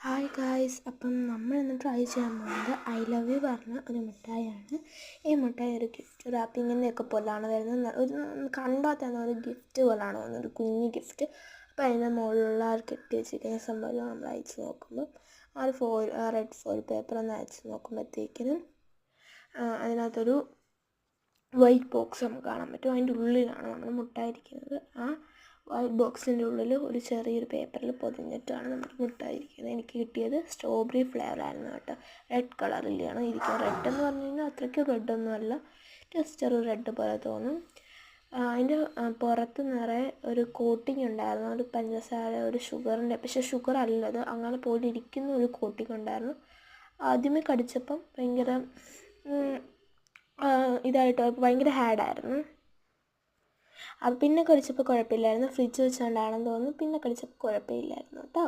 Hi guys, അപ്പം നമ്മളിന്ന് try ചെയ്യാൻ പോകുന്നത് ഐ ലവ് യു പറഞ്ഞ ഒരു മിഠായിയാണ്. ഈ മിഠായി ഒരു ഗിഫ്റ്റ് റാപ്പിങ്ങിൻ്റെയൊക്കെ പോലാണ് വരുന്നത്. ഒരു കണ്ടാൽ തന്നെ ഒരു ഗിഫ്റ്റ് പോലാണ് വന്നത്, ഒരു കുഞ്ഞ് ഗിഫ്റ്റ്. അപ്പോൾ അതിൻ്റെ മുകളിലുള്ള കെട്ടി വെച്ചിരിക്കുന്ന സംഭവം നമ്മൾ അയച്ച് നോക്കുമ്പോൾ റെഡ് ഫോയിൽ പേപ്പർ ഒന്ന് അയച്ച് നോക്കുമ്പോഴത്തേക്കിനും അതിനകത്തൊരു വൈറ്റ് ബോക്സ് നമുക്ക് കാണാൻ പറ്റും. അതിൻ്റെ ഉള്ളിലാണ് നമ്മൾ മുട്ടായിരിക്കുന്നത്. ആ വൈറ്റ് ബോക്സിൻ്റെ ഉള്ളിൽ ഒരു ചെറിയൊരു പേപ്പറിൽ പൊതിഞ്ഞിട്ടാണ് നമുക്ക് മുട്ടായിരിക്കുന്നത്. എനിക്ക് കിട്ടിയത് സ്ട്രോബെറി ഫ്ലേവറായിരുന്നു കേട്ടോ. റെഡ് കളറിലാണ് ഇരിക്കുന്നത്. റെഡ് എന്ന് പറഞ്ഞു കഴിഞ്ഞാൽ അത്രയ്ക്ക് റെഡൊന്നും അല്ല, ജസ്റ്റ് ഒരു റെഡ് പോലെ തോന്നും. അതിൻ്റെ പുറത്ത് നിറയെ ഒരു കോട്ടിങ് ഉണ്ടായിരുന്നു, ഒരു പഞ്ചസാര, ഒരു ഷുഗറിൻ്റെ, പക്ഷേ ഷുഗർ അല്ലത്, അങ്ങനെ പോലെ ഇരിക്കുന്ന ഒരു കോട്ടിങ് ഉണ്ടായിരുന്നു. ആദ്യമേ കടിച്ചപ്പം ഭയങ്കര ഇതായിട്ട് ഭയങ്കര ഹാഡായിരുന്നു. അത് പിന്നെ കടിച്ചപ്പോൾ കുഴപ്പമില്ലായിരുന്നു. ഫ്രിഡ്ജ് വെച്ചുകൊണ്ടാണെന്ന് തോന്നുന്നു, പിന്നെ കടിച്ചപ്പോൾ കുഴപ്പമില്ലായിരുന്നു കേട്ടോ.